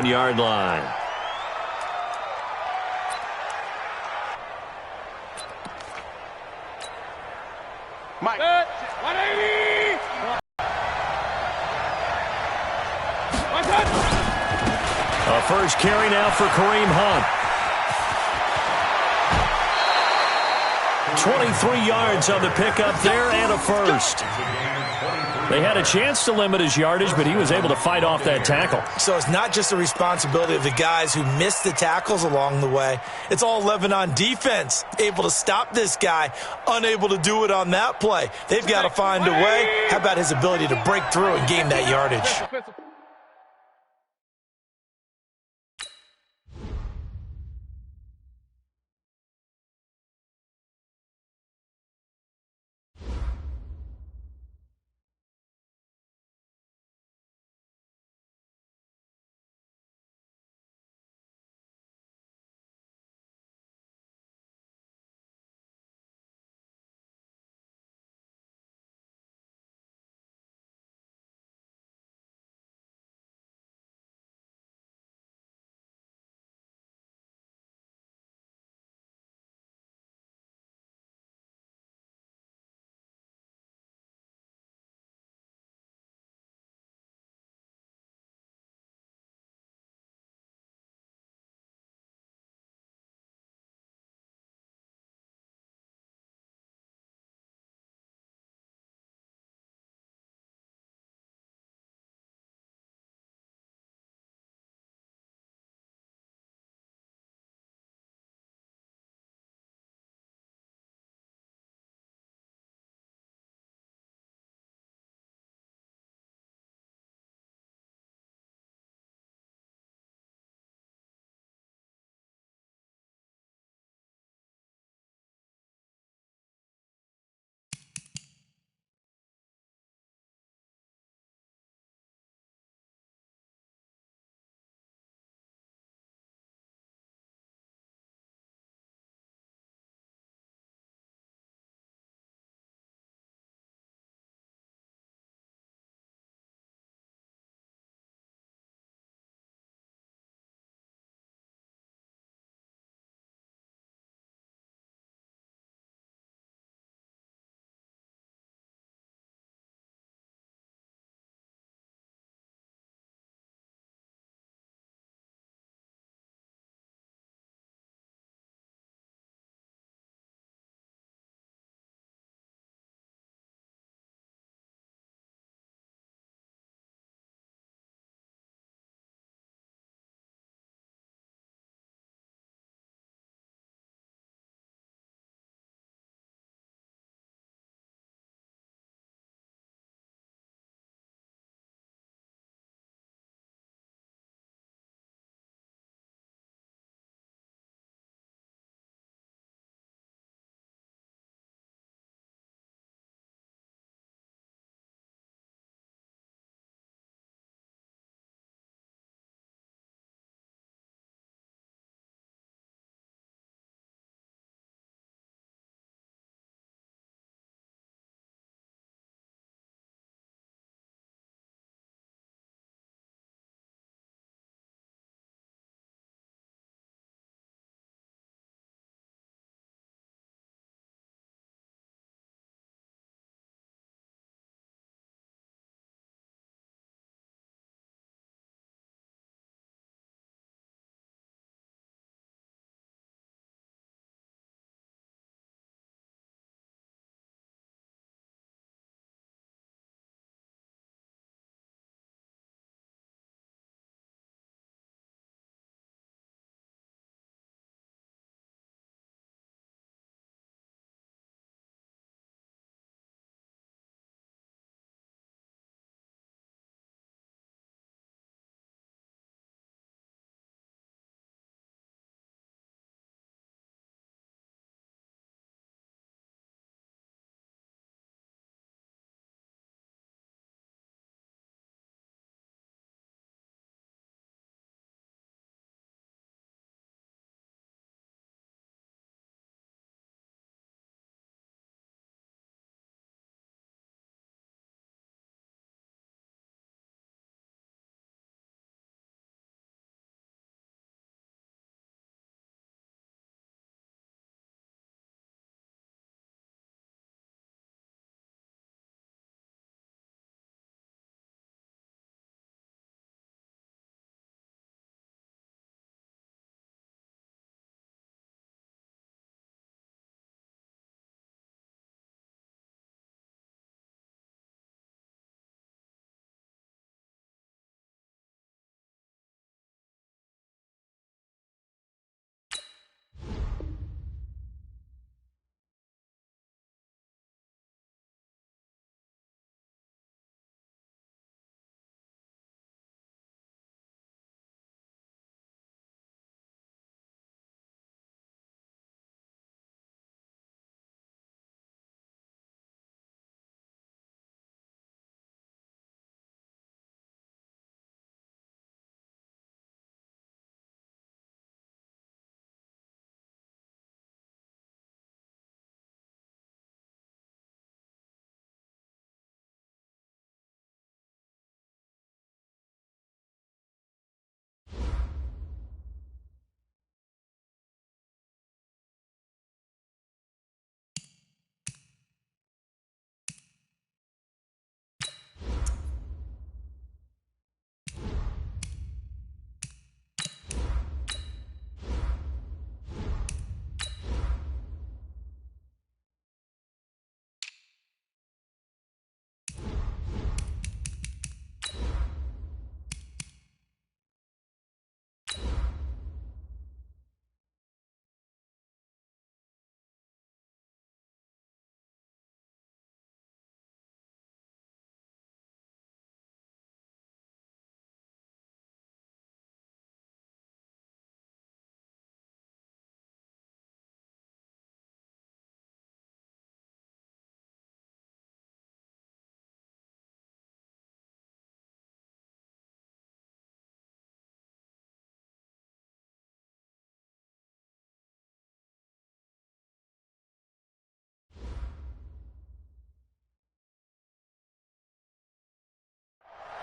31-yard line. Mike. 180. A first carry now for Kareem Hunt. 23 yards on the pickup there and a first. They had a chance to limit his yardage, but he was able to fight off that tackle. So it's not just the responsibility of the guys who missed the tackles along the way. It's all 11 on defense, able to stop this guy, unable to do it on that play. They've got to find a way. How about his ability to break through and gain that yardage?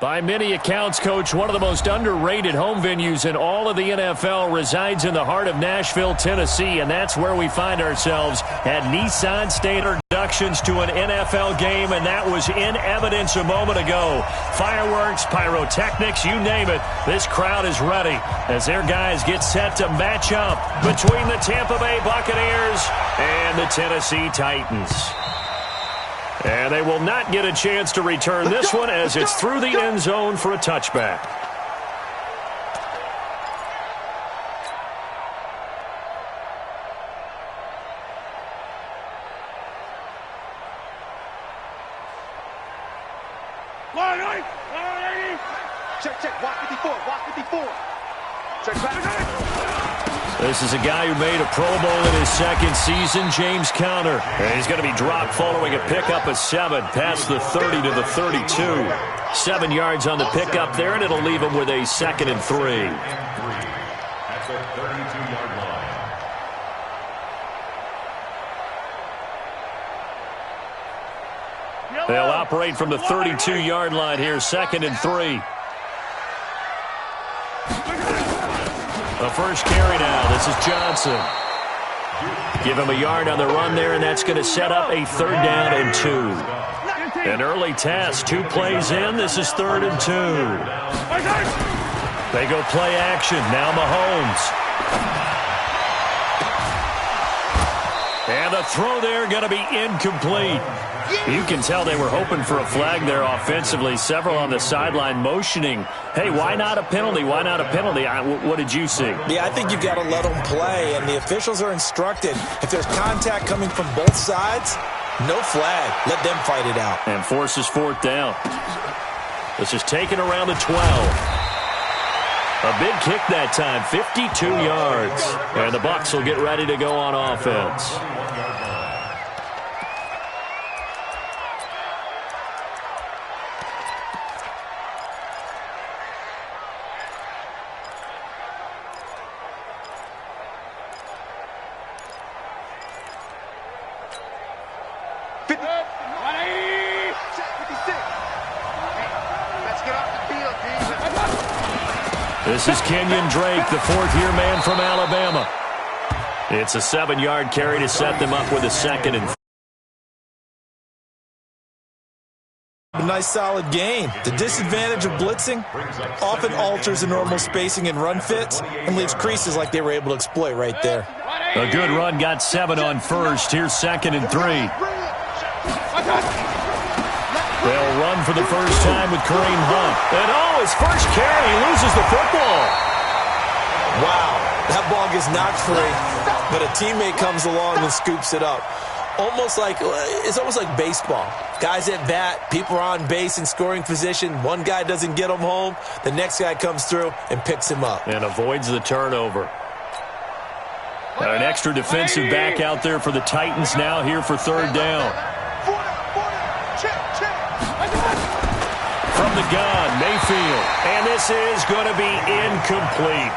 By many accounts, Coach, one of the most underrated home venues in all of the NFL resides in the heart of Nashville, Tennessee, and that's where we find ourselves at Nissan State. Introductions to an NFL game, and that was in evidence a moment ago. Fireworks, pyrotechnics, you name it. This crowd is ready as their guys get set to match up between the Tampa Bay Buccaneers and the Tennessee Titans. And they will not get a chance to return this one as it's through the end zone for a touchback. Check, walk 54. Check back. This is a guy who made a Pro Bowl in his second season, James Conner. And he's going to be dropped following a pickup of 7 past the 30 to the 32. 7 yards on the pickup there, and it'll leave him with a 2nd and 3. At the 32-yard line. They'll operate from the 32-yard line here, 2nd and 3. The first carry now. This is Johnson. Give him a yard on the run there, and that's going to set up a 3rd down and 2. An early test. 2 plays in. This is 3rd and 2. They go play action. Now Mahomes. And the throw there going to be incomplete. You can tell they were hoping for a flag there offensively. Several on the sideline motioning, hey, why not a penalty? Why not a penalty? What did you see? Yeah, I think you've got to let them play, and the officials are instructed. If there's contact coming from both sides, no flag. Let them fight it out. And forces 4th down. This is taken around the 12. A big kick that time, 52 yards. And the Bucs will get ready to go on offense. This is Kenyon Drake, the 4th-year man from Alabama. It's a 7-yard carry to set them up with a 2nd and 3. A nice solid gain. The disadvantage of blitzing often alters the normal spacing and run fits and leaves creases like they were able to exploit right there. A good run, got 7 on first. Here's 2nd and 3. They'll run for the first time with Kareem Hunt. And his first carry, he loses the football. Wow, that ball gets knocked free, but a teammate comes along and scoops it up. It's almost like baseball. Guys at bat, people are on base in scoring position. One guy doesn't get him home. The next guy comes through and picks him up. And avoids the turnover. Got an extra defensive back out there for the Titans now here for 3rd down. From the gun, Mayfield. And this is going to be incomplete.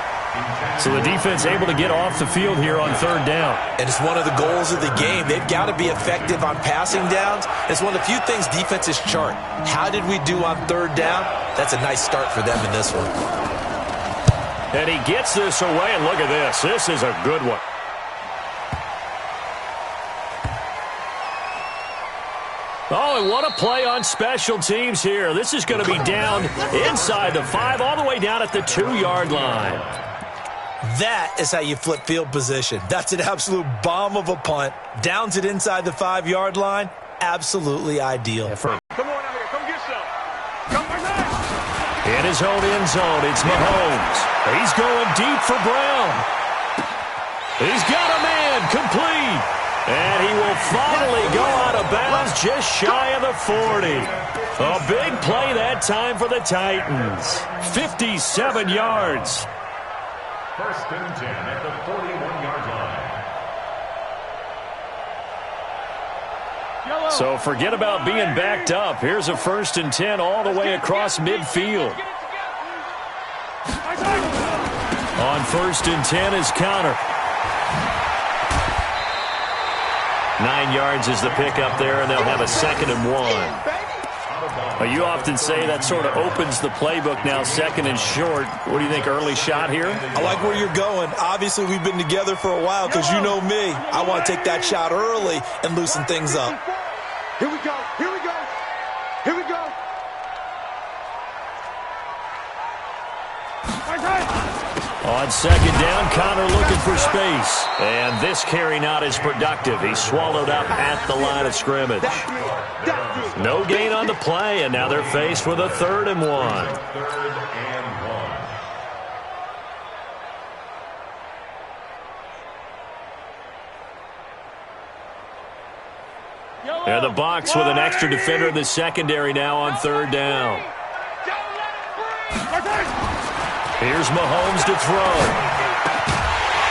So the defense able to get off the field here on 3rd down. And it's one of the goals of the game. They've got to be effective on passing downs. It's one of the few things defenses chart. How did we do on 3rd down? That's a nice start for them in this one. And he gets this away, and look at this. This is a good one. Oh, and what a play on special teams here. This is going to be down inside the 5, all the way down at the 2-yard line. That is how you flip field position. That's an absolute bomb of a punt. Downs it inside the 5-yard line. Absolutely ideal. Come on out here. Come get some. Come on. In his own end zone, it's Mahomes. He's going deep for Brown. He's got a man complete. And he will finally go out of bounds just shy of the 40. A big play that time for the Titans. 57 yards. 1st and 10 at the 41-yard line. So forget about being backed up. Here's a 1st and 10 all the way across midfield. On 1st and 10 is Conner. 9 yards is the pickup there, and they'll have a 2nd and 1. Well, you often say that sort of opens the playbook now, second and short. What do you think, early shot here? I like where you're going. Obviously, we've been together for a while because you know me. I want to take that shot early and loosen things up. Here we go. Here we go. Here we go. On second down, Connor looking for space. And this carry not as productive. He's swallowed up at the line of scrimmage. No gain on the play, and now they're faced with a 3rd and 1. 3rd and 1. And the Bucs with an extra defender in the secondary now on 3rd down. Here's Mahomes to throw.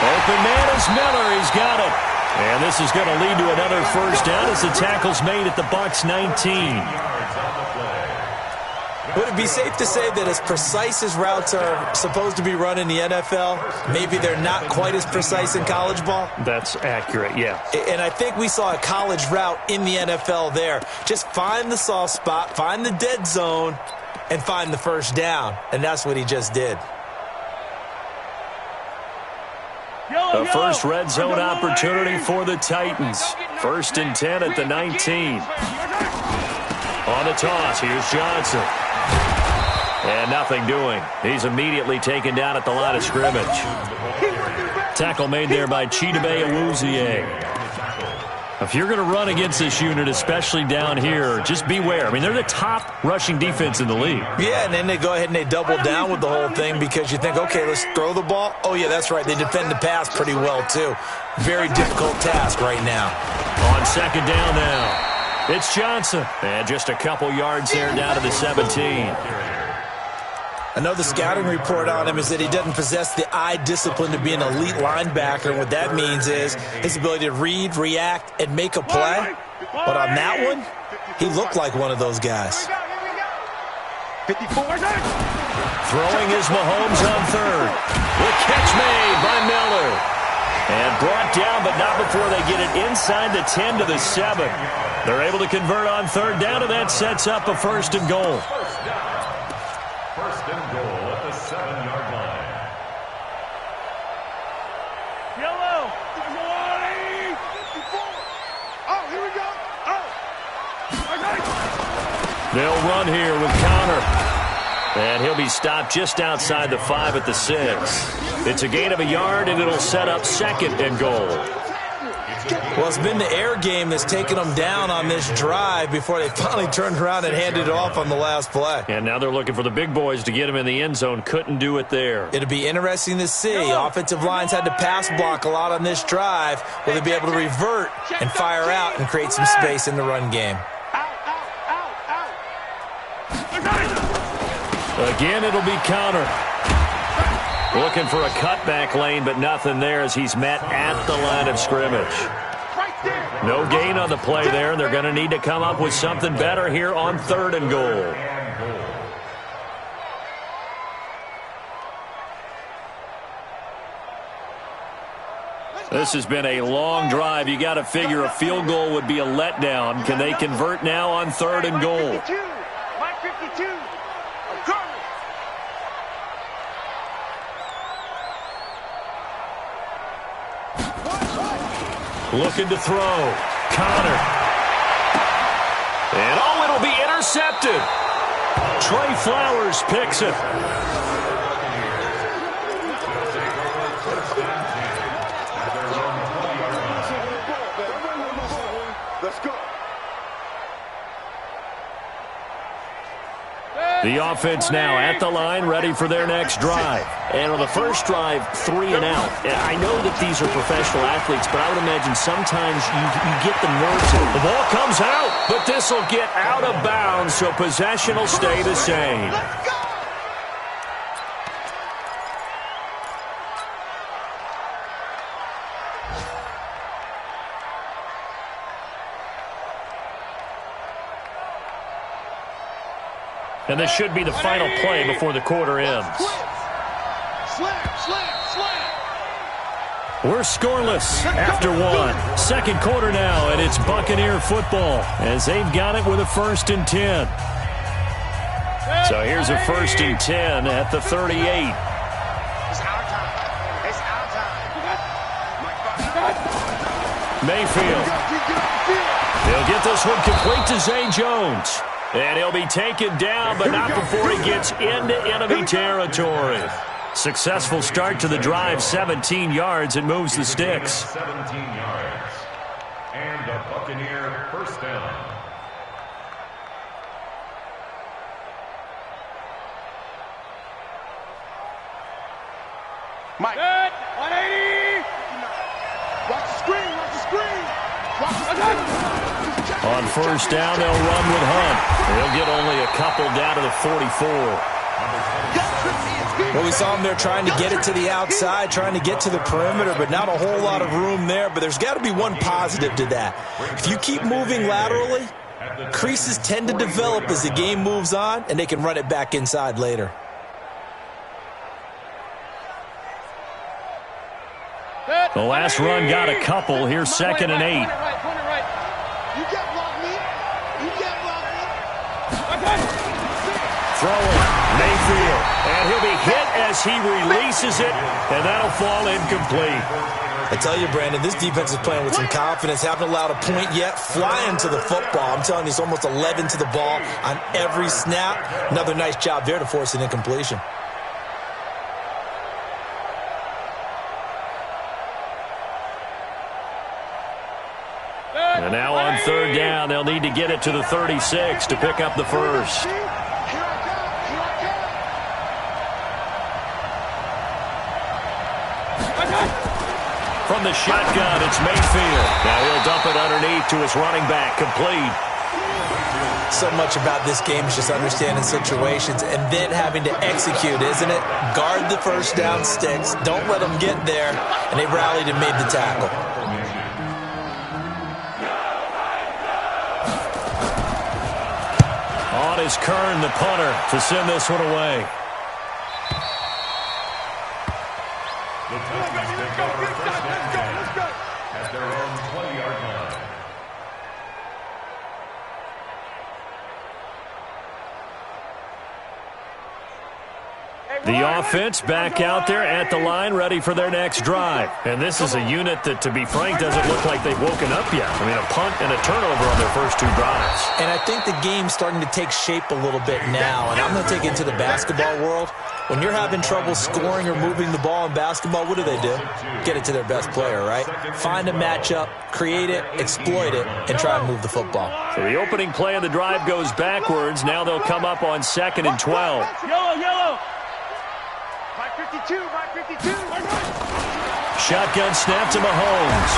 Open man is Miller. He's got it. And this is going to lead to another first down as the tackle's made at the Bucs 19. Would it be safe to say that as precise as routes are supposed to be run in the NFL, maybe they're not quite as precise in college ball? That's accurate, yeah. And I think we saw a college route in the NFL there. Just find the soft spot, find the dead zone, and find the first down. And that's what he just did. The first red zone opportunity for the Titans. 1st and 10 at the 19. On the toss, here's Johnson. And nothing doing. He's immediately taken down at the line of scrimmage. Tackle made there by Chidobe Awuzie. If you're going to run against this unit, especially down here, just beware. I mean, they're the top rushing defense in the league. Yeah, and then they go ahead and they double down with the whole thing because you think, okay, let's throw the ball. Oh, yeah, that's right. They defend the pass pretty well, too. Very difficult task right now. On second down now, it's Johnson. And just a couple yards there down to the 17. Another scouting report on him is that he doesn't possess the eye discipline to be an elite linebacker. And what that means is his ability to read, react, and make a play. But on that one, he looked like one of those guys. 54. Throwing is Mahomes on 3rd. The catch made by Miller. And brought down, but not before they get it inside the 10 to the 7. They're able to convert on 3rd down, and that sets up a 1st and goal. 1st and goal at the 7-yard line. Yellow. 54. Oh, here we go. Oh. They'll run here with Connor. And he'll be stopped just outside the 5 at the 6. It's a gain of a yard, and it'll set up 2nd and goal. Well, it's been the air game that's taken them down on this drive before they finally turned around and handed it off on the last play. And now they're looking for the big boys to get him in the end zone. Couldn't do it there. It'll be interesting to see. Offensive lines had to pass block a lot on this drive. Will they be able to revert and fire out and create some space in the run game? Again, it'll be Connor. Looking for a cutback lane, but nothing there as he's met at the line of scrimmage. No gain on the play there, and they're going to need to come up with something better here on 3rd and goal. This has been a long drive. You got to figure a field goal would be a letdown. Can they convert now on 3rd and goal? Mike 52. Looking to throw. Connor. And oh, it'll be intercepted. Trey Flowers picks it. Let's go. The offense now at the line, ready for their next drive. And on the first drive, 3 and out. I know that these are professional athletes, but I would imagine sometimes you get the nerves. The ball comes out, but this will get out of bounds, so possession will stay the same. Let's go. And this should be the final play before the quarter ends. We're scoreless after 1. Second quarter now, and it's Buccaneer football as they've got it with a 1st and 10. So here's a 1st and 10 at the 38. It's our time. It's our time. Mayfield. He'll get this one complete to Zay Jones. And he'll be taken down, but not before he gets into enemy territory. Successful start to the drive, 17 yards, and moves the sticks. 17 yards. And a Buccaneer first down. Mike. 180. Watch the screen. Watch the screen. Watch the screen. On 1st down, they'll run with Hunt. They'll get only a couple down to the 44. Well, we saw him there trying to get it to the outside, trying to get to the perimeter, but not a whole lot of room there. But there's got to be one positive to that. If you keep moving laterally, creases tend to develop as the game moves on, and they can run it back inside later. The last run got a couple. Here's 2nd and 8. You can't block me. You can't block me. Throwing, Mayfield. And he'll be hit as he releases it, and that'll fall incomplete. I tell you, Brandon, this defense is playing with some confidence. Haven't allowed a point yet. Flying to the football. I'm telling you, it's almost 11 to the ball on every snap. Another nice job there to force an incompletion. And now on 3rd down, they'll need to get it to the 36 to pick up the first. From the shotgun, it's Mayfield. Now he'll dump it underneath to his running back, complete. So much about this game is just understanding situations and then having to execute, isn't it? Guard the 1st down sticks. Don't let them get there. And they rallied and made the tackle. On is Kern, the punter, to send this one away. The Titans take over first and 10 at their own 20-yard line. The offense back out there at the line, ready for their next drive. And this is a unit that, to be frank, doesn't look like they've woken up yet. I mean, a punt and a turnover on their first 2 drives. And I think the game's starting to take shape a little bit now. And I'm going to take it into the basketball world. When you're having trouble scoring or moving the ball in basketball, what do? Get it to their best player, right? Find a matchup, create it, exploit it, and try and move the football. So the opening play of the drive goes backwards. Now they'll come up on 2nd and 12. Yellow. Mike 52. Shotgun snap to Mahomes.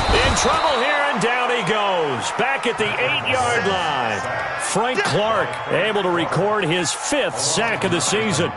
In trouble here, and down he goes. Back at the 8-yard line. Frank Clark able to record his 5th sack of the season.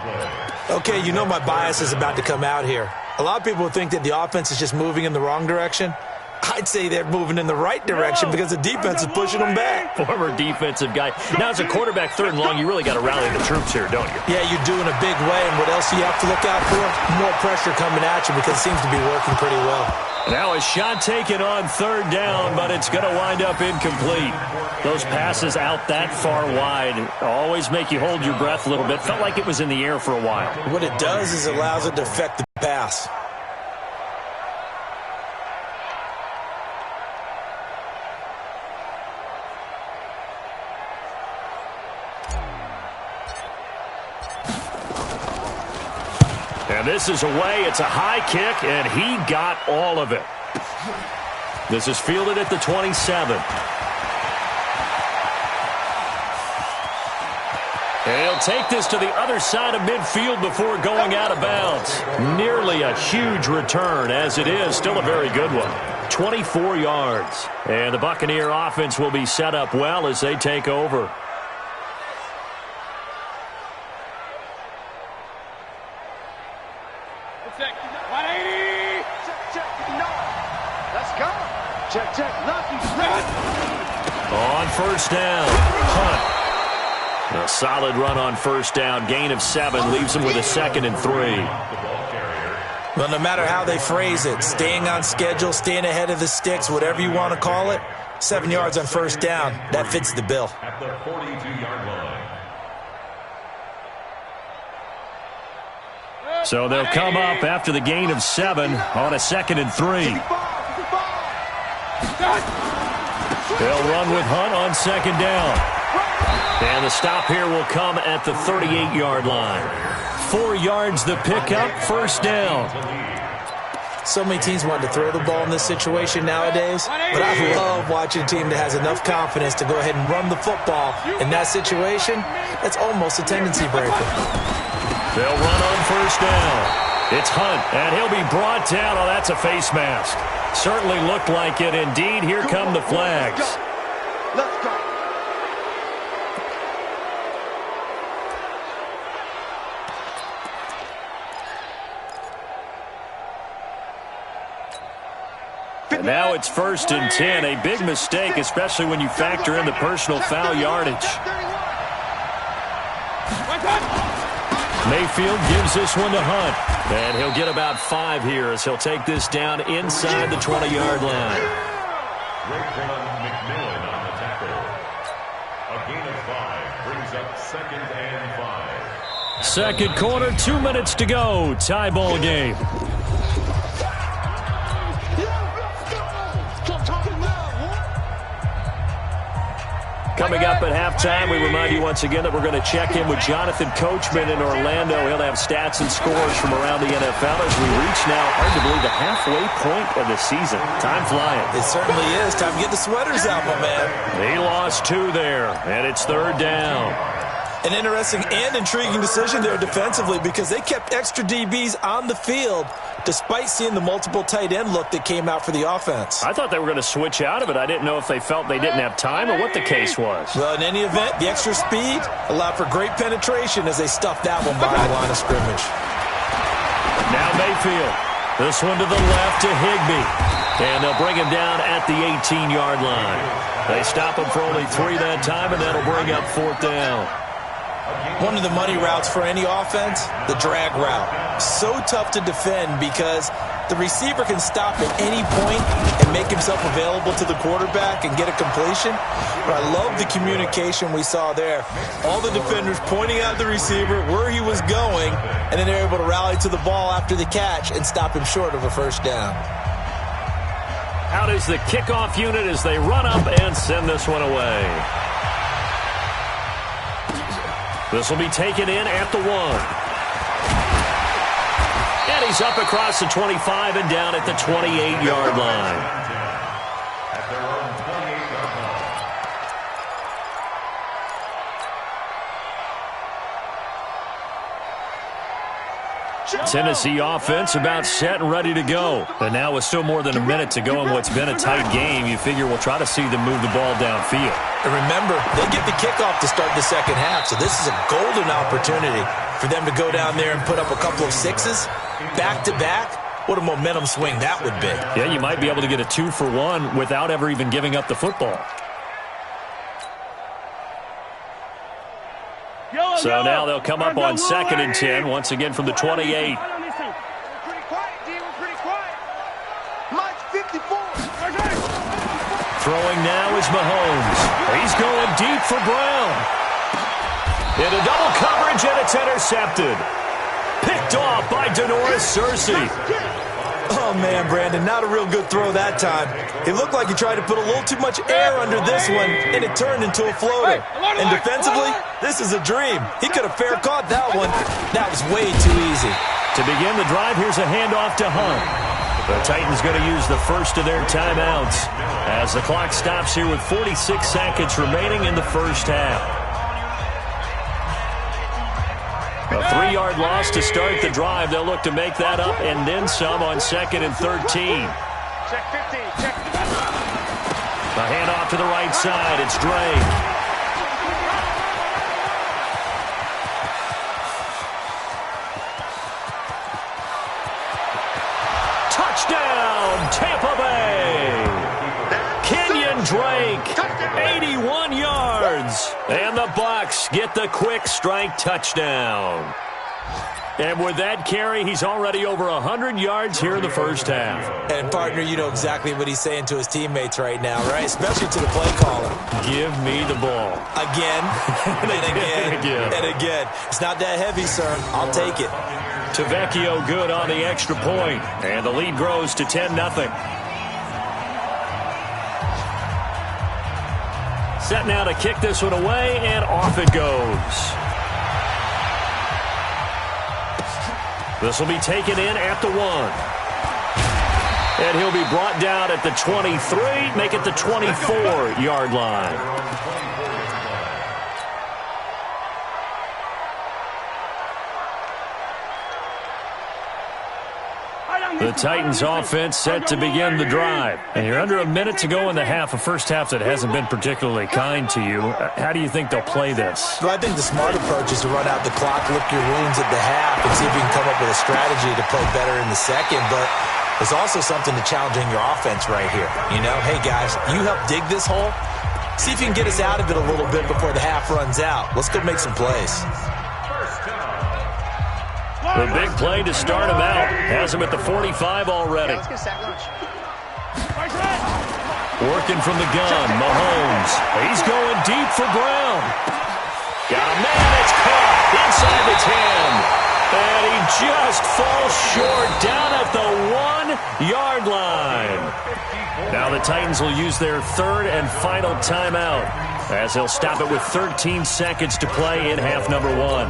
Okay, you know my bias is about to come out here. A lot of people think that the offense is just moving in the wrong direction. I'd say they're moving in the right direction because the defense is pushing them back. Former defensive guy. Now, as a quarterback, 3rd and long, you really got to rally the troops here, don't you? Yeah, you do in a big way. And what else do you have to look out for? More pressure coming at you because it seems to be working pretty well. Now a shot taken on 3rd down, but it's going to wind up incomplete. Those passes out that far wide always make you hold your breath a little bit. Felt like it was in the air for a while. What it does is it allows it to affect the pass. And this is away. It's a high kick, and he got all of it. This is fielded at the 27. And he'll take this to the other side of midfield before going out of bounds. Nearly a huge return, as it is. Still a very good one. 24 yards. And the Buccaneer offense will be set up well as they take over. On 1st down, Hunt. A solid run on 1st down. Gain of 7 leaves him with a 2nd and 3. Well, no matter how they phrase it, staying on schedule, staying ahead of the sticks, whatever you want to call it, 7 yards on 1st down, that fits the bill. At the 42-yard line. So they'll come up after the gain of 7 on a 2nd and 3. They'll run with Hunt on 2nd down. And the stop here will come at the 38-yard line. 4 yards the pickup, 1st down. So many teams want to throw the ball in this situation nowadays, but I love watching a team that has enough confidence to go ahead and run the football. In that situation, that's almost a tendency breaker. They'll run on 1st down. It's Hunt, and he'll be brought down. Oh, that's a face mask. Certainly looked like it. Indeed, here come the flags. Let's go. And now it's 1st and 10. A big mistake, especially when you factor in the personal foul yardage. Mayfield gives this one to Hunt. And he'll get about 5 here as he'll take this down inside the 20-yard line. Raekwon McMillan on the tackle. A gain of 5 brings up 2nd and 5. Second quarter, 2 minutes to go. Tie ball game. Coming up at halftime, we remind you once again that we're going to check in with Jonathan Coachman in Orlando. He'll have stats and scores from around the NFL as we reach now, hard to believe, the halfway point of the season. Time flying. It certainly is. Time to get the sweaters out, my man. He lost 2 there, and it's 3rd down. An interesting and intriguing decision there defensively because they kept extra DBs on the field despite seeing the multiple tight end look that came out for the offense. I thought they were going to switch out of it. I didn't know if they felt they didn't have time or what the case was. Well, in any event, the extra speed allowed for great penetration as they stuffed that one by the line of scrimmage. Now Mayfield. This one to the left to Higbee. And they'll bring him down at the 18-yard line. They stop him for only 3 that time, and that'll bring up 4th down. One of the money routes for any offense, the drag route. So tough to defend because the receiver can stop at any point and make himself available to the quarterback and get a completion. But I love the communication we saw there. All the defenders pointing out the receiver, where he was going, and then they're able to rally to the ball after the catch and stop him short of a 1st down. Out is the kickoff unit as they run up and send this one away. This will be taken in at the 1. And he's up across the 25 and down at the 28-yard line. At their own 28-yard line. Tennessee offense about set and ready to go. And now with still more than a minute to go in what's been a tight game, you figure we'll try to see them move the ball downfield. And remember, they get the kickoff to start the second half, so this is a golden opportunity for them to go down there and put up a couple of 6s back-to-back. What a momentum swing that would be. Yeah, you might be able to get a 2-for-1 without ever even giving up the football. So now they'll come up on 2nd and 10, once again from the 28. Throwing now is Mahomes. He's going deep for Brown. Into double coverage, and it's intercepted. Picked off by Denoris Searcy. Oh, man, Brandon, not a real good throw that time. It looked like he tried to put a little too much air under this one, and it turned into a floater. And defensively, this is a dream. He could have fair caught that one. That was way too easy. To begin the drive, here's a handoff to Hunt. The Titans going to use the first of their timeouts as the clock stops here with 46 seconds remaining in the first half. A 3-yard loss to start the drive. They'll look to make that up and then some on 2nd and 13. Check 15. Check. A handoff to the right side. It's Drake. Touchdown, Tampa Bay. Kenyon Drake, 81 yards. And the Bucs get the quick strike touchdown. And with that carry, he's already over 100 yards here in the first half. And, partner, you know exactly what he's saying to his teammates right now, right? Especially to the play caller. Give me the ball. Again, and again, and again. It's not that heavy, sir. I'll take it. Tavecchio good on the extra point, and the lead grows to 10-0. Set now to kick this one away, and off it goes. This will be taken in at the 1. And he'll be brought down at the 23, make it the 24-yard line. The Titans offense set to begin the drive. And you're under a minute to go in the half, a first half that hasn't been particularly kind to you. How do you think they'll play this? Well, I think the smart approach is to run out the clock, lick your wounds at the half, and see if you can come up with a strategy to play better in the second. But there's also something to challenging your offense right here. You know, hey, guys, you help dig this hole. See if you can get us out of it a little bit before the half runs out. Let's go make some plays. The big play to start him out. Has him at the 45 already. Working from the gun, Mahomes. He's going deep for Brown. Got a man, it's caught inside the 10. And he just falls short down at the 1-yard line. Now the Titans will use their third and final timeout as they'll stop it with 13 seconds to play in half number 1.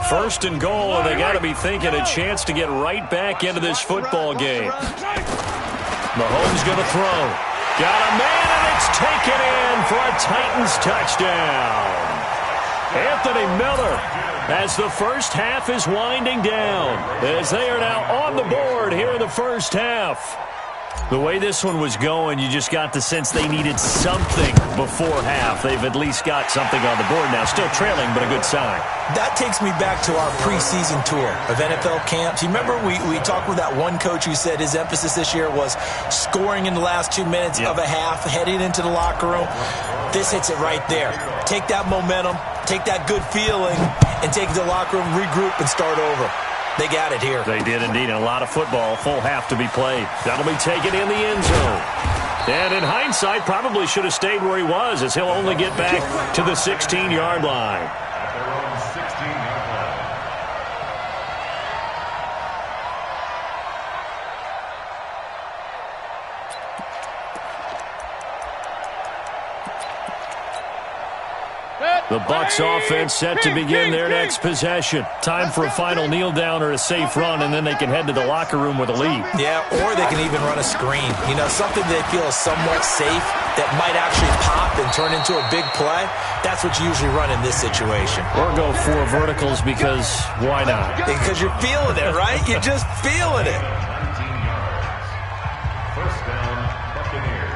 First and goal, and they got to be thinking a chance to get right back into this football game. Mahomes going to throw. Got a man, and it's taken in for a Titans touchdown. Anthony Miller, as the first half is winding down, as they are now on the board here in the first half. The way this one was going, you just got the sense they needed something before half. They've at least got something on the board now. Still trailing, but a good sign. That takes me back to our preseason tour of NFL camps. You remember we talked with that one coach who said his emphasis this year was scoring in the last 2 minutes of a half, heading into the locker room. This hits it right there. Take that momentum, take that good feeling, and take it to the locker room, regroup, and start over. They got it here. They did indeed. And a lot of football, full half to be played. That'll be taken in the end zone. And in hindsight, probably should have stayed where he was, as he'll only get back to the 16-yard line. The Bucs offense set to begin their next possession. Time for a final kneel down or a safe run, and then they can head to the locker room with a lead. Yeah, or they can even run a screen. You know, something they feel is somewhat safe that might actually pop and turn into a big play. That's what you usually run in this situation. Or go for verticals because why not? Because you're feeling it, right? You're just feeling it. First down, Buccaneers.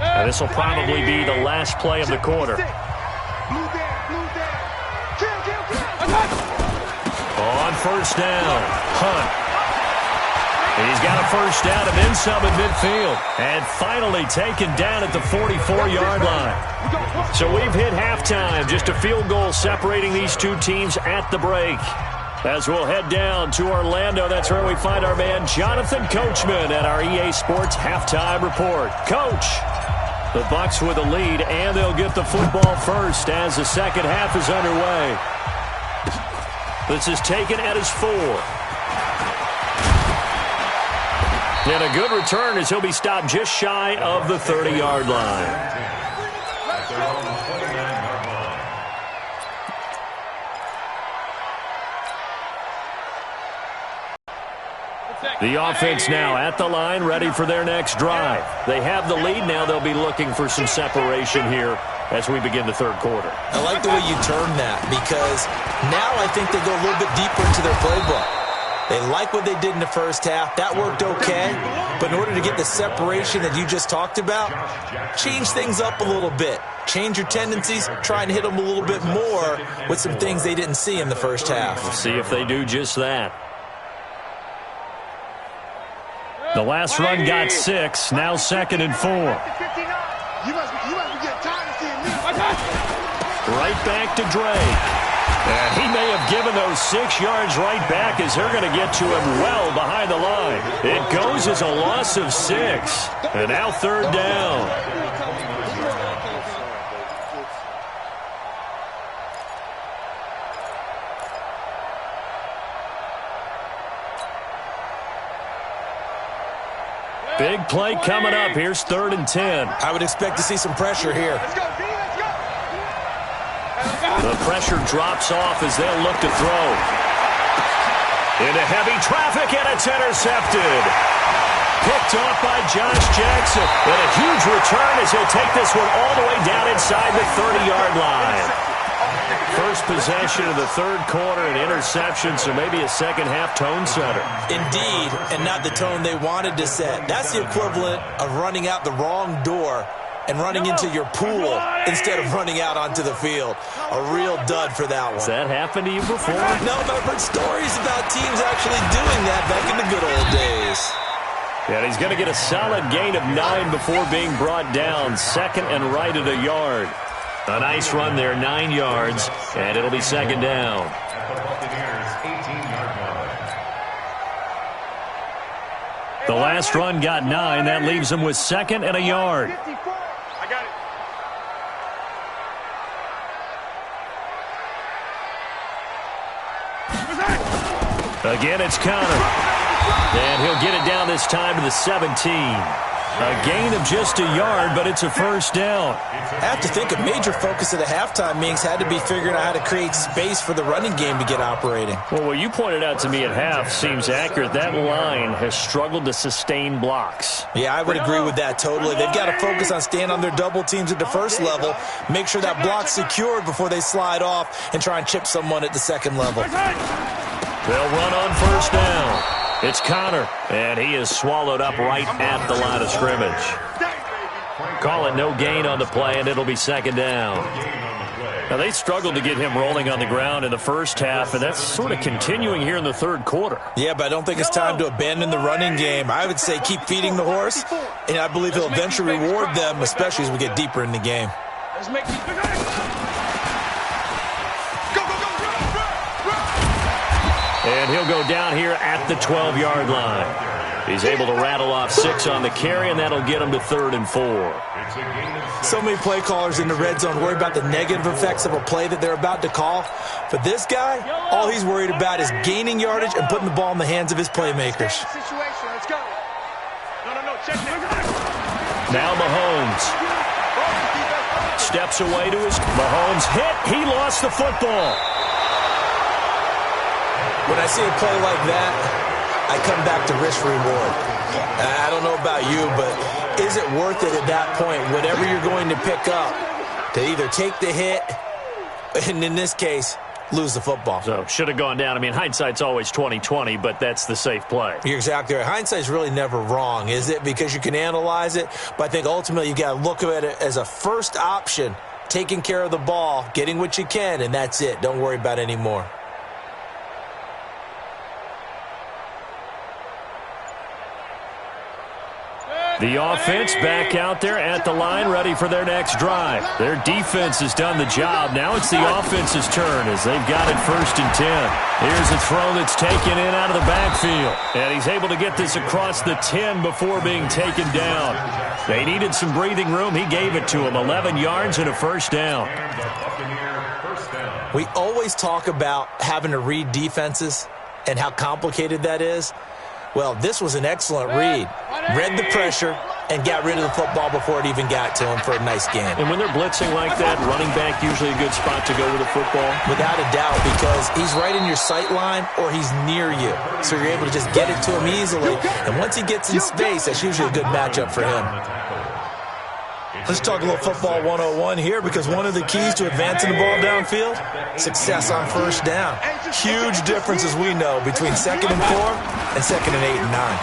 And this will probably be the last play of the quarter. On first down, Hunt. He's got a first down and then some at midfield. And finally taken down at the 44-yard line. So we've hit halftime. Just a field goal separating these two teams at the break. As we'll head down to Orlando, that's where we find our man Jonathan Coachman at our EA Sports Halftime Report. Coach. The Bucs with a lead, and they'll get the football first as the second half is underway. This is taken at his 4. And a good return as he'll be stopped just shy of the 30-yard line. The offense now at the line, ready for their next drive. They have the lead. Now they'll be looking for some separation here as we begin the third quarter. I like the way you term that, because now I think they go a little bit deeper into their playbook. They like what they did in the first half. That worked okay. But in order to get the separation that you just talked about, change things up a little bit. Change your tendencies. Try and hit them a little bit more with some things they didn't see in the first half. We'll see if they do just that. The last run got 6, now 2nd and 4. Right back to Drake. And he may have given those 6 yards right back as they're going to get to him well behind the line. It goes as a loss of 6. And now 3rd down. Big play coming up. Here's 3rd and 10. I would expect to see some pressure here. Let's go, D, let's go. The pressure drops off as they'll look to throw. Into heavy traffic, and it's intercepted. Picked off by Josh Jackson. And a huge return as he'll take this one all the way down inside the 30-yard line. First possession of the 3rd quarter, an interception, so maybe a second-half tone setter. Indeed, and not the tone they wanted to set. That's the equivalent of running out the wrong door and running into your pool instead of running out onto the field. A real dud for that one. Has that happened to you before? No, but I've heard stories about teams actually doing that back in the good old days. And he's going to get a solid gain of 9 before being brought down. 2nd and right at a yard. A nice run there, 9 yards, and it'll be 2nd down. At the Buccaneers' 18-yard line. The last run got 9. That leaves him with 2nd and a yard. 54. I got it. Again, it's Connor. And he'll get it down this time to the 17. A gain of just a yard, but it's a first down. I have to think a major focus of the halftime meetings had to be figuring out how to create space for the running game to get operating. Well, what you pointed out to me at half seems accurate. That line has struggled to sustain blocks. Yeah, I would agree with that totally. They've got to focus on staying on their double teams at the first level, make sure that block's secured before they slide off and try and chip someone at the 2nd level. They'll run on first down. It's Connor, and he is swallowed up right at the line of scrimmage. Call it no gain on the play, and it'll be 2nd down. Now, they struggled to get him rolling on the ground in the first half, and that's sort of continuing here in the 3rd quarter. Yeah, but I don't think it's time to abandon the running game. I would say keep feeding the horse, and I believe he'll eventually reward them, especially as we get deeper in the game. Let's make these big. And he'll go down here at the 12-yard line. He's able to rattle off 6 on the carry, and that'll get him to 3rd and 4. So many play callers in the red zone worry about the negative effects of a play that they're about to call. But this guy, all he's worried about is gaining yardage and putting the ball in the hands of his playmakers. Situation. Let's go. No. Check that. Now Mahomes steps away to his... Mahomes hit. He lost the football. When I see a play like that, I come back to risk-reward. I don't know about you, but is it worth it at that point, whatever you're going to pick up, to either take the hit, and in this case, lose the football? So, should have gone down. I mean, hindsight's always 20/20, but that's the safe play. You're exactly right. Hindsight's really never wrong, is it? Because you can analyze it, but I think ultimately you got to look at it as a first option, taking care of the ball, getting what you can, and that's it. Don't worry about it anymore. The offense back out there at the line, ready for their next drive. Their defense has done the job. Now it's the offense's turn as they've got it 1st and 10. Here's a throw that's taken in out of the backfield. And he's able to get this across the 10 before being taken down. They needed some breathing room. He gave it to them. 11 yards and a first down. We always talk about having to read defenses and how complicated that is. Well, this was an excellent read. Read the pressure and got rid of the football before it even got to him for a nice game. And when they're blitzing like that, running back usually a good spot to go with the football? Without a doubt, because he's right in your sight line or he's near you. So you're able to just get it to him easily. And once he gets in space, that's usually a good matchup for him. Let's talk a little football 101 here, because one of the keys to advancing the ball downfield, success on first down. Huge difference, as we know, between 2nd and 4 and 2nd and 8 and 9.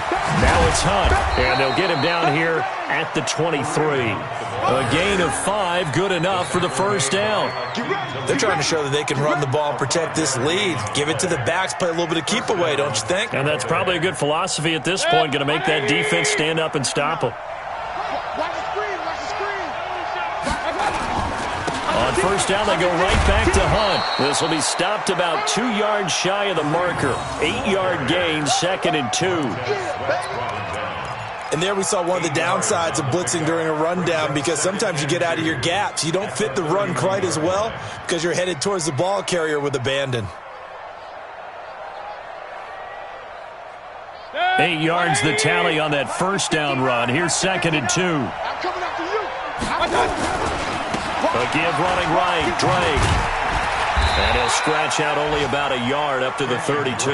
Now it's Hunt, and they'll get him down here at the 23. A gain of 5, good enough for the first down. They're trying to show that they can run the ball and protect this lead. Give it to the backs, play a little bit of keep away, don't you think? And that's probably a good philosophy at this point, going to make that defense stand up and stop them. On first down, they go right back to Hunt. This will be stopped about 2 yards shy of the marker. 8-yard gain, 2nd and 2. And there we saw one of the downsides of blitzing during a rundown, because sometimes you get out of your gaps. You don't fit the run quite as well because you're headed towards the ball carrier with abandon. 8 yards the tally on that first down run. Here's 2nd and 2. I'm coming after you. A give running right, Drake. And he'll scratch out only about a yard up to the 32.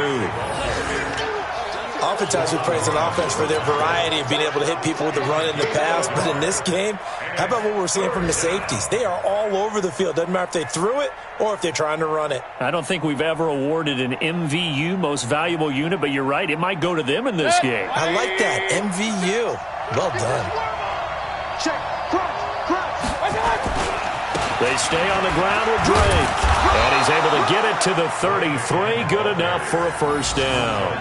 Oftentimes we praise an offense for their variety of being able to hit people with the run in the pass. But in this game, how about what we're seeing from the safeties? They are all over the field. Doesn't matter if they threw it or if they're trying to run it. I don't think we've ever awarded an MVU, most valuable unit, but you're right. It might go to them in this game. I like that. MVU. Well done. Check. Crouch. They stay on the ground with Drake. And he's able to get it to the 33. Good enough for a first down.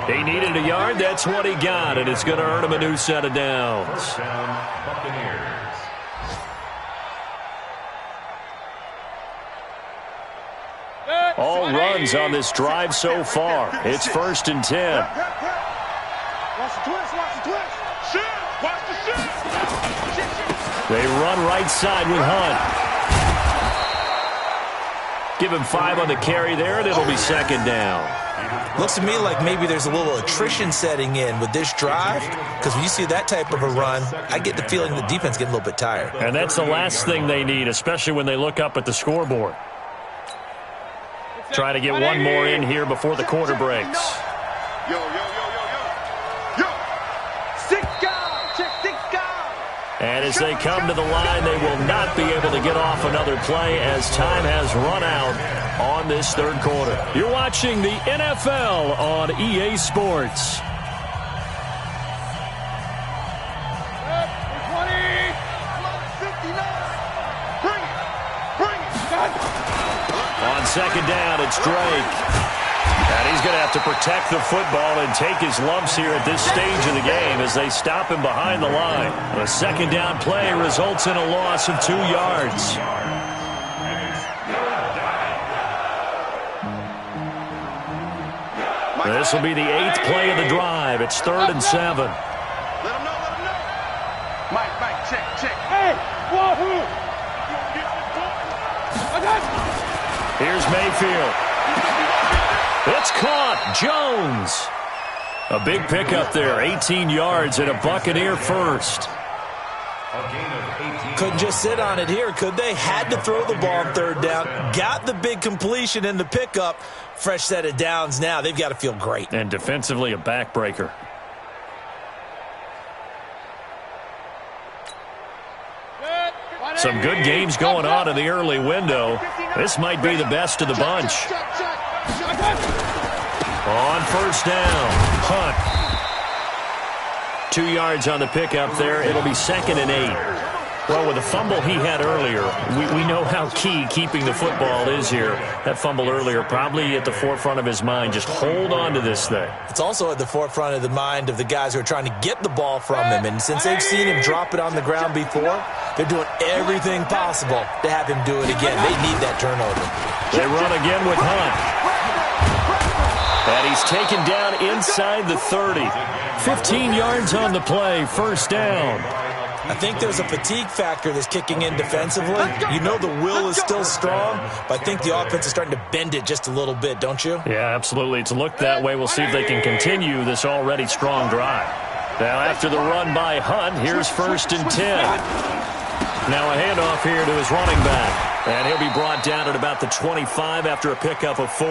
He needed a yard. That's what he got. And it's going to earn him a new set of downs. First down, Buccaneers. All runs on this drive so far. It's 1st and 10. Watch the twist. Shit. Watch the shit. They run right side with Hunt. Give him 5 on the carry there, and it'll be 2nd down. Looks to me like maybe there's a little attrition setting in with this drive, because when you see that type of a run, I get the feeling the defense getting a little bit tired. And that's the last thing they need, especially when they look up at the scoreboard. Try to get one more in here before the quarter breaks. Yo. Six guys. Check 6 guys. And as they come to the line, they will not be able to get off another play as time has run out on this 3rd quarter. You're watching the NFL on EA Sports. 20. 59. Bring it. On 2nd down, it's Drake. And he's going to have to protect the football and take his lumps here at this stage of the game as they stop him behind the line. A 2nd down play results in a loss of 2 yards. This will be the 8th play of the drive. It's 3rd and 7. Let him know. Mike, check. Hey, wahoo! Here's Mayfield. It's caught. Jones. A big pickup there. 18 yards and a Buccaneer first. Couldn't just sit on it here, could they? Had to throw the ball on 3rd down. Got the big completion in the pickup. Fresh set of downs now. They've got to feel great. And defensively, a backbreaker. Some good games going on in the early window. This might be the best of the bunch. On 1st down, Hunt. 2 yards on the pickup there. It'll be 2nd and 8. Well, with the fumble he had earlier, we know how key keeping the football is here. That fumble earlier probably at the forefront of his mind. Just hold on to this thing. It's also at the forefront of the mind of the guys who are trying to get the ball from him. And since they've seen him drop it on the ground before, they're doing everything possible to have him do it again. They need that turnover. They run again with Hunt. And he's taken down inside the 30. 15 yards on the play, 1st down. I think there's a fatigue factor that's kicking in defensively. You know the will is still strong, but I think the offense is starting to bend it just a little bit, don't you? Yeah, absolutely. It's looked that way. We'll see if they can continue this already strong drive. Now, after the run by Hunt, here's 1st and 10. Now a handoff here to his running back. And he'll be brought down at about the 25 after a pickup of 4.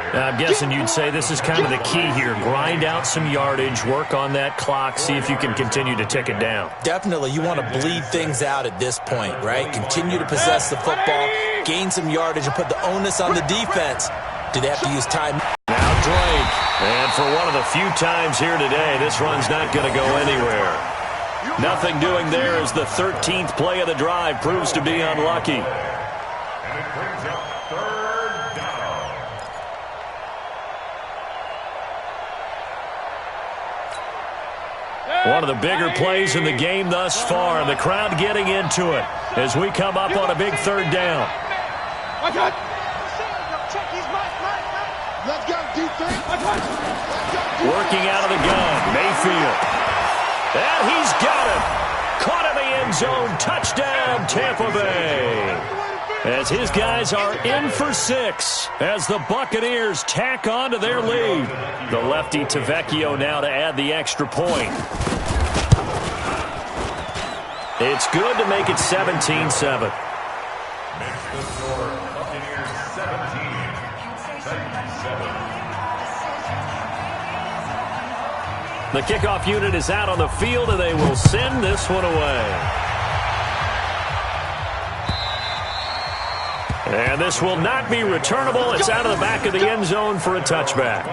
Now, I'm guessing you'd say this is kind of the key here. Grind out some yardage, work on that clock, see if you can continue to tick it down. Definitely. You want to bleed things out at this point, right? Continue to possess the football, gain some yardage, and put the onus on the defense. Do they have to use time? Now Drake. And for one of the few times here today, this run's not going to go anywhere. Nothing doing there as the 13th play of the drive proves to be unlucky. And it brings up 3rd down. One of the bigger plays in the game thus far, and the crowd getting into it as we come up on a big 3rd down. Working out of the gun, Mayfield. And he's got him. Caught in the end zone. Touchdown, Tampa Bay. as his guys are in for 6 as the Buccaneers tack on to their lead. The lefty Tavecchio now to add the extra point. It's good to make it 17-7. Makes the score Buccaneers 17, Titans 7. The kickoff unit is out on the field, and they will send this one away. And this will not be returnable. It's out of the back of the end zone for a touchback.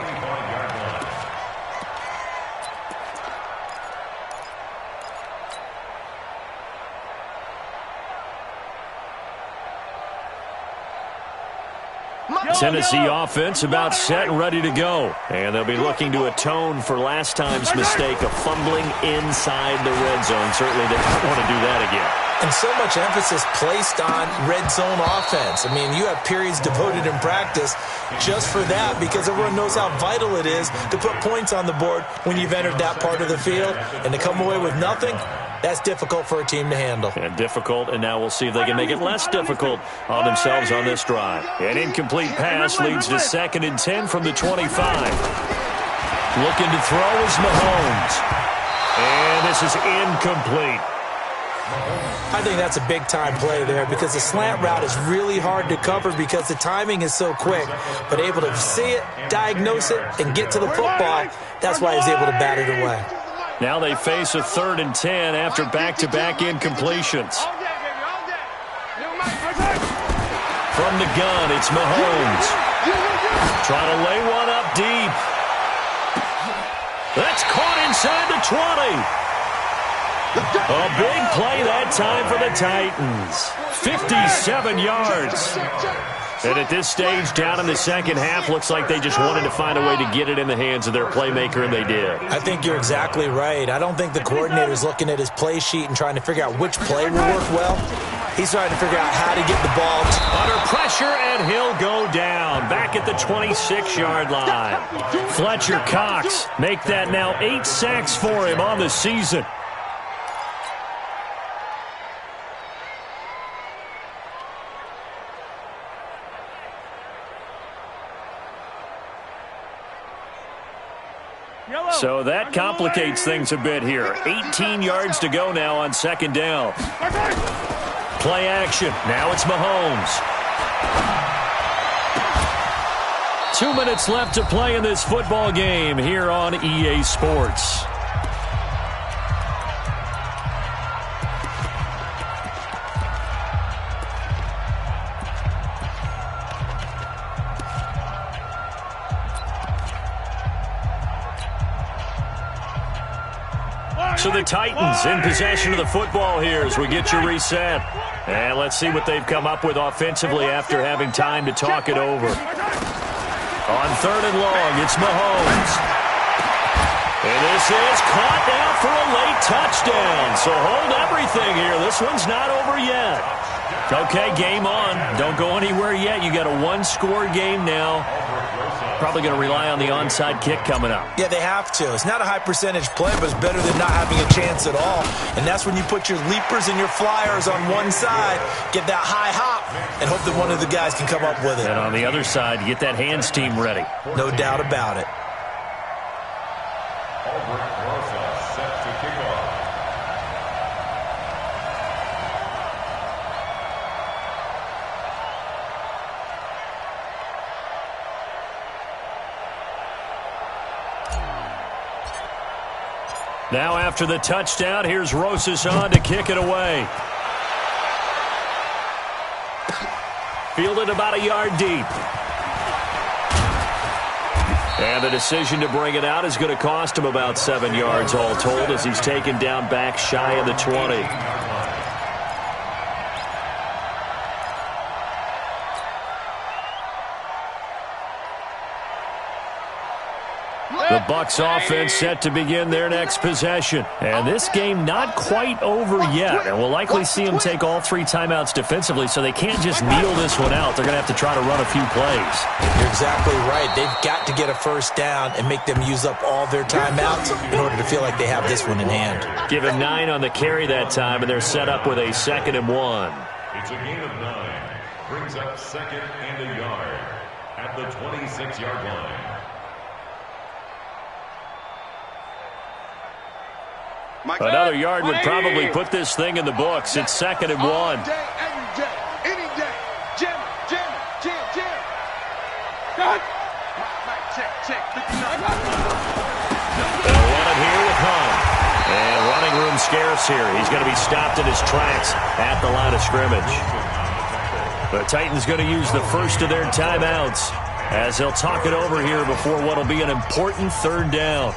Tennessee offense about set and ready to go. And they'll be looking to atone for last time's mistake of fumbling inside the red zone. Certainly they don't want to do that again. And so much emphasis placed on red zone offense. I mean, you have periods devoted in practice just for that because everyone knows how vital it is to put points on the board when you've entered that part of the field. And to come away with nothing, that's difficult for a team to handle. And difficult, and now we'll see if they can make it less difficult on themselves on this drive. An incomplete pass leads to 2nd and 10 from the 25. Looking to throw is Mahomes. And this is incomplete. I think that's a big-time play there because the slant route is really hard to cover because the timing is so quick. But able to see it, diagnose it, and get to the football, that's why he's able to bat it away. Now they face a 3rd and 10 after back-to-back incompletions. From the gun, it's Mahomes. Trying to lay one up deep. That's caught inside the 20. A big play that time for the Titans. 57 yards. And at this stage, down in the second half, looks like they just wanted to find a way to get it in the hands of their playmaker, and they did. I think you're exactly right. I don't think the coordinator's looking at his play sheet and trying to figure out which play will work well. He's trying to figure out how to get the ball. Under pressure, and he'll go down. Back at the 26-yard line. Fletcher Cox make that now 8 sacks for him on the season. So that complicates things a bit here. 18 yards to go now on 2nd down. Play action. Now it's Mahomes. 2 minutes left to play in this football game here on EA Sports. So the Titans in possession of the football here as we get you reset. And let's see what they've come up with offensively after having time to talk it over. On 3rd and long, it's Mahomes. And this is caught now for a late touchdown. So hold everything here. This one's not over yet. Okay, game on. Don't go anywhere yet. You got a 1-score game now. Probably going to rely on the onside kick coming up. Yeah, they have to. It's not a high percentage play, but it's better than not having a chance at all. And that's when you put your leapers and your flyers on one side, get that high hop, and hope that one of the guys can come up with it. And on the other side, get that hands team ready. No doubt about it. Set to kick off. Now after the touchdown, here's Rosas on to kick it away. Fielded about a yard deep. And the decision to bring it out is going to cost him about 7 yards all told as he's taken down back shy of the 20. The Bucs offense set to begin their next possession. And this game not quite over yet. And we'll likely see them take all 3 timeouts defensively, so they can't just kneel this one out. They're going to have to try to run a few plays. You're exactly right. They've got to get a first down and make them use up all their timeouts in order to feel like they have this one in hand. Give him 9 on the carry that time, and they're set up with a 2nd and 1. It's a gain of 9. brings up 2nd and a yard at the 26-yard line. Another yard would probably put this thing in the books. It's 2nd and 1. All day, every day, any day. Jam, jam, jam, jam. Cut. Check. They'll run it here with Hunt. And running room scarce here. He's going to be stopped in his tracks at the line of scrimmage. The Titans going to use the first of their timeouts as they'll talk it over here before what will be an important 3rd down.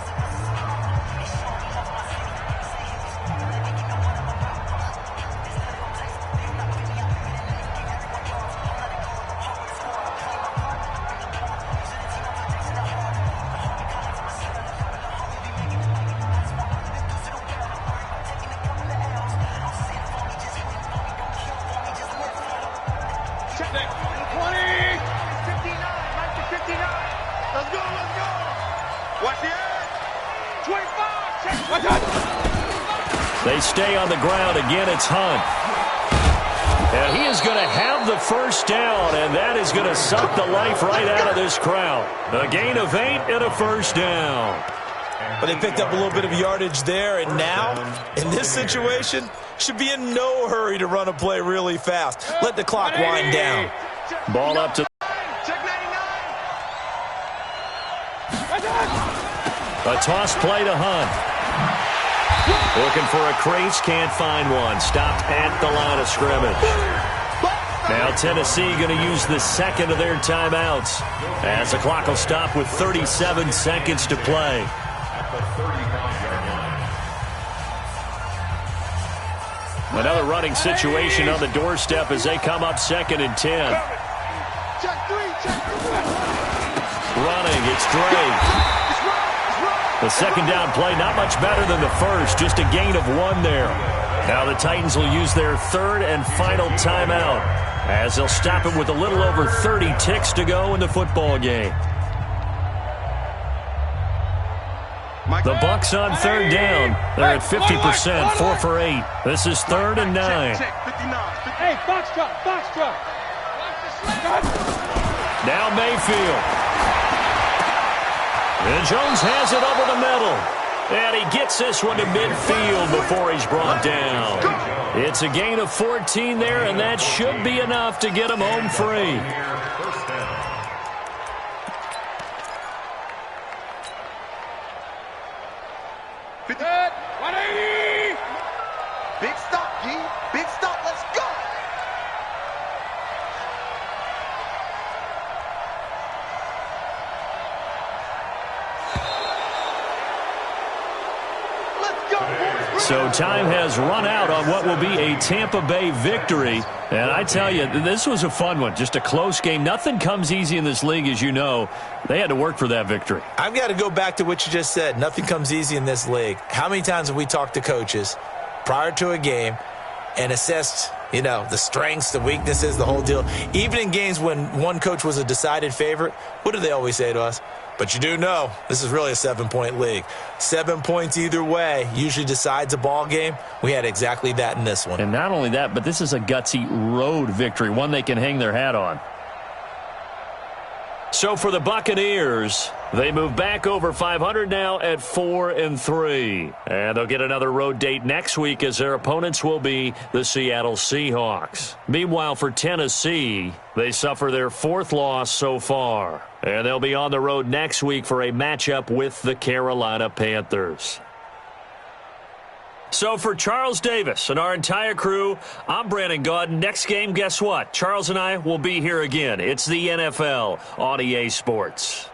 They stay on the ground. Again, it's Hunt. And he is going to have the first down, and that is going to suck the life right out of this crowd. A gain of 8 and a first down. But they picked up a little bit of yardage there, and now, in this situation, should be in no hurry to run a play really fast. Let the clock wind down. Ball up to... Check 99. A toss play to Hunt. Looking for a crease, can't find one. Stopped at the line of scrimmage. Now Tennessee going to use the 2nd of their timeouts as the clock will stop with 37 seconds to play. Another running situation on the doorstep as they come up 2nd and 10. Running, it's Drake. The 2nd down play, not much better than the first, just a gain of 1 there. Now the Titans will use their 3rd and final timeout as they'll stop it with a little over 30 ticks to go in the football game. The Bucs on 3rd down. They're at 50%, 4 for 8. This is 3rd and 9. Hey, box truck. Now Mayfield. And Jones has it over the middle. And he gets this one to midfield before he's brought down. It's a gain of 14 there, and that should be enough to get him home free. Good. 180. Big stop, G. Big stop. Let's go. So time has run out on what will be a Tampa Bay victory. And I tell you, this was a fun one. Just a close game. Nothing comes easy in this league, as you know. They had to work for that victory. I've got to go back to what you just said. Nothing comes easy in this league. How many times have we talked to coaches prior to a game and assessed, the strengths, the weaknesses, the whole deal? Even in games when one coach was a decided favorite, what do they always say to us? But you do know this is really a 7-point league. 7 points either way usually decides a ball game. We had exactly that in this one. And not only that, but this is a gutsy road victory, one they can hang their hat on. So for the Buccaneers, they move back over 500 now at 4-3. And they'll get another road date next week as their opponents will be the Seattle Seahawks. Meanwhile, for Tennessee, they suffer their 4th loss so far. And they'll be on the road next week for a matchup with the Carolina Panthers. So for Charles Davis and our entire crew, I'm Brandon Gaudin. Next game, guess what? Charles and I will be here again. It's the NFL on EA Sports.